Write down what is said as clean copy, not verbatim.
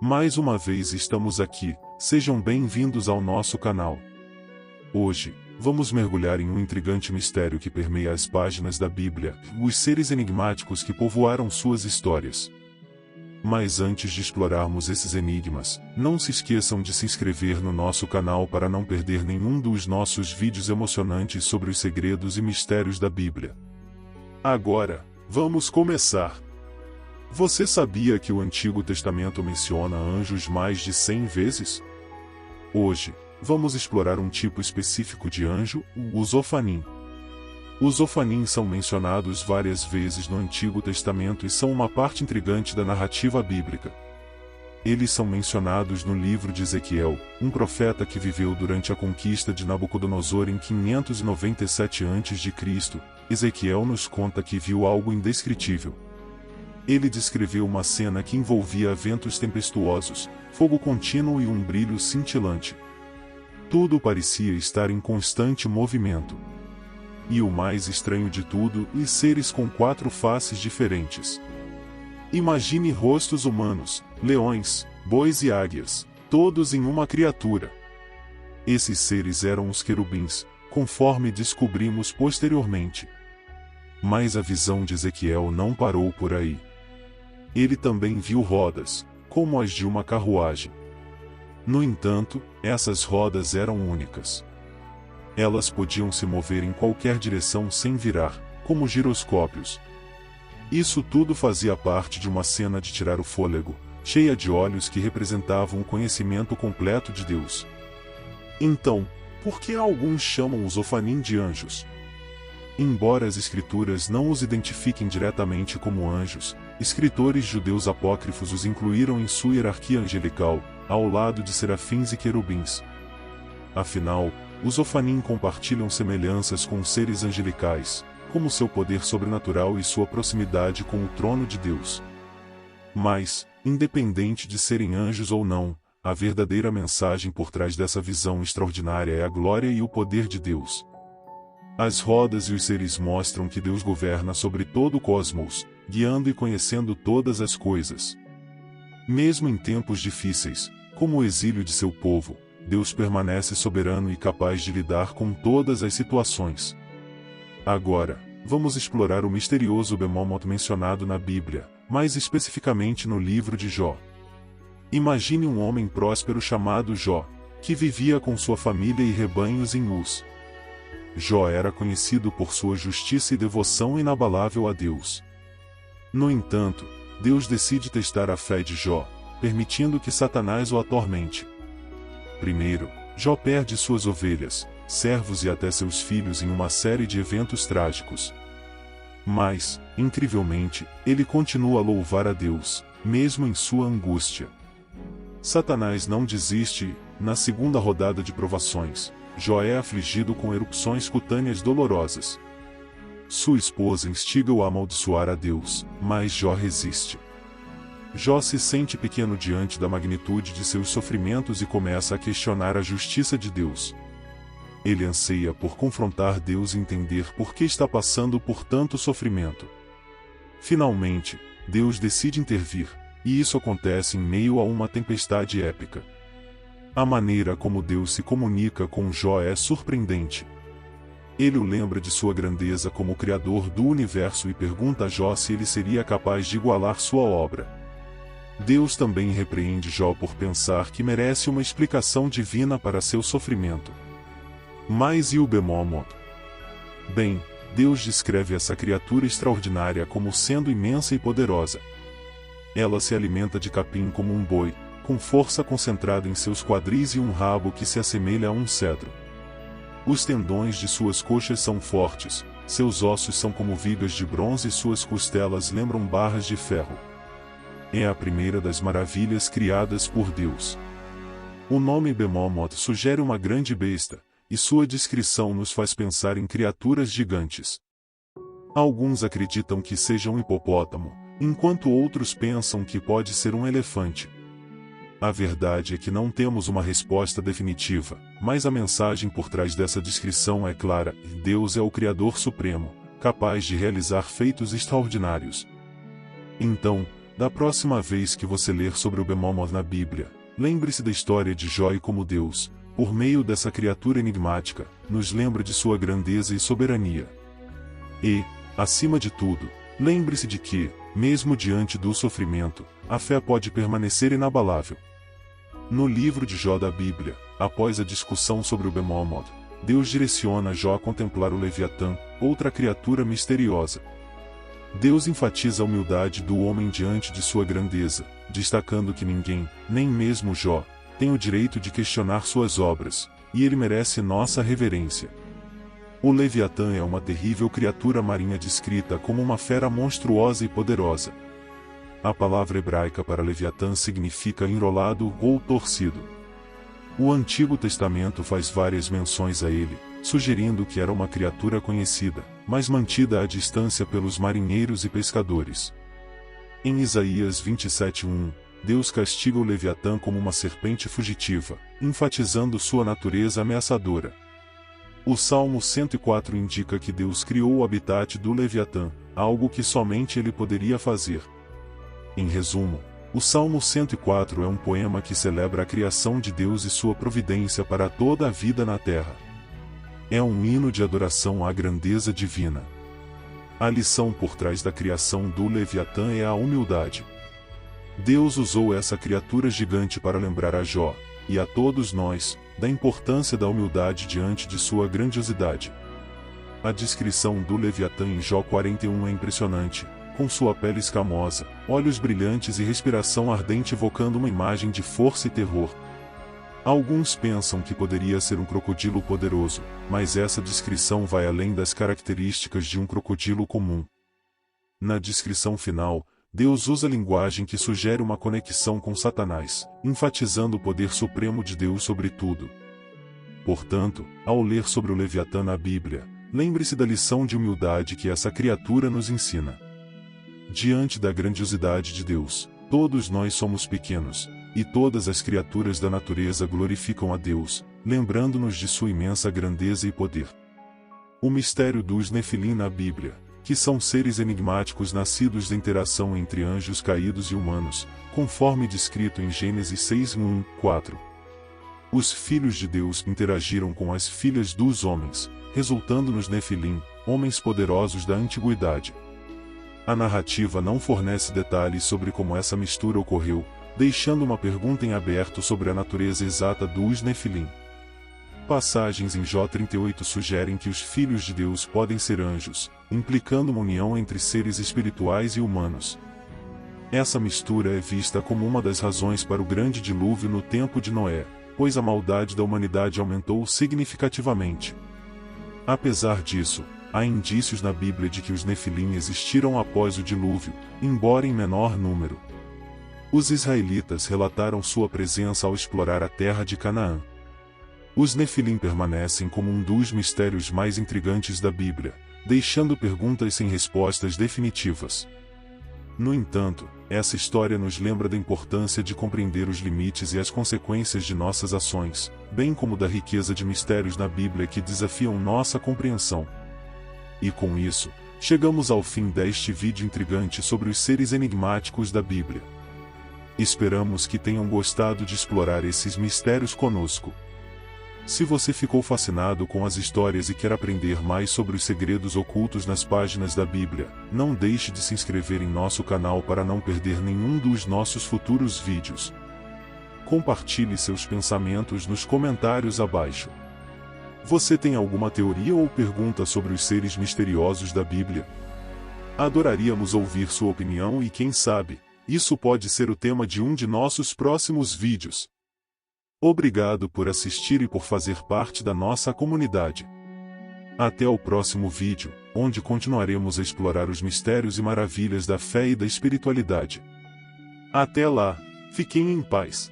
Mais uma vez estamos aqui, sejam bem-vindos ao nosso canal. Hoje, vamos mergulhar em um intrigante mistério que permeia as páginas da Bíblia, os seres enigmáticos que povoaram suas histórias. Mas antes de explorarmos esses enigmas, não se esqueçam de se inscrever no nosso canal para não perder nenhum dos nossos vídeos emocionantes sobre os segredos e mistérios da Bíblia. Agora, vamos começar! Você sabia que o Antigo Testamento menciona anjos mais de 100 vezes? Hoje, vamos explorar um tipo específico de anjo, os Ofanim. Os Ofanim são mencionados várias vezes no Antigo Testamento e são uma parte intrigante da narrativa bíblica. Eles são mencionados no livro de Ezequiel, um profeta que viveu durante a conquista de Nabucodonosor em 597 a.C. Ezequiel nos conta que viu algo indescritível. Ele descreveu uma cena que envolvia ventos tempestuosos, fogo contínuo e um brilho cintilante. Tudo parecia estar em constante movimento. E o mais estranho de tudo, os seres com 4 faces diferentes. Imagine rostos humanos, leões, bois e águias, todos em uma criatura. Esses seres eram os querubins, conforme descobrimos posteriormente. Mas a visão de Ezequiel não parou por aí. Ele também viu rodas, como as de uma carruagem. No entanto, essas rodas eram únicas. Elas podiam se mover em qualquer direção sem virar, como giroscópios. Isso tudo fazia parte de uma cena de tirar o fôlego, cheia de olhos que representavam o conhecimento completo de Deus. Então, por que alguns chamam os Ofanim de anjos? Embora as escrituras não os identifiquem diretamente como anjos, escritores judeus apócrifos os incluíram em sua hierarquia angelical, ao lado de serafins e querubins. Afinal, os Ofanim compartilham semelhanças com seres angelicais, como seu poder sobrenatural e sua proximidade com o trono de Deus. Mas, independente de serem anjos ou não, a verdadeira mensagem por trás dessa visão extraordinária é a glória e o poder de Deus. As rodas e os seres mostram que Deus governa sobre todo o cosmos, guiando e conhecendo todas as coisas. Mesmo em tempos difíceis, como o exílio de seu povo, Deus permanece soberano e capaz de lidar com todas as situações. Agora, vamos explorar o misterioso Bemomoth mencionado na Bíblia, mais especificamente no livro de Jó. Imagine um homem próspero chamado Jó, que vivia com sua família e rebanhos em Uz. Jó era conhecido por sua justiça e devoção inabalável a Deus. No entanto, Deus decide testar a fé de Jó, permitindo que Satanás o atormente. Primeiro, Jó perde suas ovelhas, servos e até seus filhos em uma série de eventos trágicos. Mas, incrivelmente, ele continua a louvar a Deus, mesmo em sua angústia. Satanás não desiste e, na segunda rodada de provações, Jó é afligido com erupções cutâneas dolorosas. Sua esposa instiga-o a amaldiçoar a Deus, mas Jó resiste. Jó se sente pequeno diante da magnitude de seus sofrimentos e começa a questionar a justiça de Deus. Ele anseia por confrontar Deus e entender por que está passando por tanto sofrimento. Finalmente, Deus decide intervir, e isso acontece em meio a uma tempestade épica. A maneira como Deus se comunica com Jó é surpreendente. Ele o lembra de sua grandeza como Criador do universo e pergunta a Jó se ele seria capaz de igualar sua obra. Deus também repreende Jó por pensar que merece uma explicação divina para seu sofrimento. Mas e o Bemomoth? Bem, Deus descreve essa criatura extraordinária como sendo imensa e poderosa. Ela se alimenta de capim como um boi, com força concentrada em seus quadris e um rabo que se assemelha a um cedro. Os tendões de suas coxas são fortes, seus ossos são como vigas de bronze e suas costelas lembram barras de ferro. É a primeira das maravilhas criadas por Deus. O nome Bemomoth sugere uma grande besta, e sua descrição nos faz pensar em criaturas gigantes. Alguns acreditam que seja um hipopótamo, enquanto outros pensam que pode ser um elefante. A verdade é que não temos uma resposta definitiva, mas a mensagem por trás dessa descrição é clara: Deus é o Criador Supremo, capaz de realizar feitos extraordinários. Então, Da próxima vez que você ler sobre o Behemoth na Bíblia, lembre-se da história de Jó e como Deus, por meio dessa criatura enigmática, nos lembra de sua grandeza e soberania. E, acima de tudo, lembre-se de que, mesmo diante do sofrimento, a fé pode permanecer inabalável. No livro de Jó da Bíblia, após a discussão sobre o Behemoth, Deus direciona Jó a contemplar o Leviatã, outra criatura misteriosa. Deus enfatiza a humildade do homem diante de sua grandeza, destacando que ninguém, nem mesmo Jó, tem o direito de questionar suas obras, e ele merece nossa reverência. O Leviatã é uma terrível criatura marinha descrita como uma fera monstruosa e poderosa. A palavra hebraica para Leviatã significa enrolado ou torcido. O Antigo Testamento faz várias menções a ele, sugerindo que era uma criatura conhecida, mas mantida à distância pelos marinheiros e pescadores. Em Isaías 27:1, Deus castiga o Leviatã como uma serpente fugitiva, enfatizando sua natureza ameaçadora. O Salmo 104 indica que Deus criou o habitat do Leviatã, algo que somente ele poderia fazer. Em resumo, o Salmo 104 é um poema que celebra a criação de Deus e sua providência para toda a vida na terra. É um hino de adoração à grandeza divina. A lição por trás da criação do Leviatã é a humildade. Deus usou essa criatura gigante para lembrar a Jó, e a todos nós, da importância da humildade diante de sua grandiosidade. A descrição do Leviatã em Jó 41 é impressionante, com sua pele escamosa, olhos brilhantes e respiração ardente evocando uma imagem de força e terror. Alguns pensam que poderia ser um crocodilo poderoso, mas essa descrição vai além das características de um crocodilo comum. Na descrição final, Deus usa linguagem que sugere uma conexão com Satanás, enfatizando o poder supremo de Deus sobre tudo. Portanto, ao ler sobre o Leviatã na Bíblia, lembre-se da lição de humildade que essa criatura nos ensina. Diante da grandiosidade de Deus, todos nós somos pequenos, e todas as criaturas da natureza glorificam a Deus, lembrando-nos de sua imensa grandeza e poder. O mistério dos Nefilim na Bíblia, que são seres enigmáticos nascidos da interação entre anjos caídos e humanos, conforme descrito em Gênesis 6:1-4. Os filhos de Deus interagiram com as filhas dos homens, resultando nos Nefilim, homens poderosos da antiguidade. A narrativa não fornece detalhes sobre como essa mistura ocorreu, deixando uma pergunta em aberto sobre a natureza exata dos Nefilim. Passagens em Jó 38 sugerem que os filhos de Deus podem ser anjos, implicando uma união entre seres espirituais e humanos. Essa mistura é vista como uma das razões para o grande dilúvio no tempo de Noé, pois a maldade da humanidade aumentou significativamente. Apesar disso, há indícios na Bíblia de que os Nefilim existiram após o dilúvio, embora em menor número. Os israelitas relataram sua presença ao explorar a terra de Canaã. Os Nefilim permanecem como um dos mistérios mais intrigantes da Bíblia, deixando perguntas sem respostas definitivas. No entanto, essa história nos lembra da importância de compreender os limites e as consequências de nossas ações, bem como da riqueza de mistérios na Bíblia que desafiam nossa compreensão. E com isso, chegamos ao fim deste vídeo intrigante sobre os seres enigmáticos da Bíblia. Esperamos que tenham gostado de explorar esses mistérios conosco. Se você ficou fascinado com as histórias e quer aprender mais sobre os segredos ocultos nas páginas da Bíblia, não deixe de se inscrever em nosso canal para não perder nenhum dos nossos futuros vídeos. Compartilhe seus pensamentos nos comentários abaixo. Você tem alguma teoria ou pergunta sobre os seres misteriosos da Bíblia? Adoraríamos ouvir sua opinião e quem sabe, isso pode ser o tema de um de nossos próximos vídeos. Obrigado por assistir e por fazer parte da nossa comunidade. Até o próximo vídeo, onde continuaremos a explorar os mistérios e maravilhas da fé e da espiritualidade. Até lá, fiquem em paz.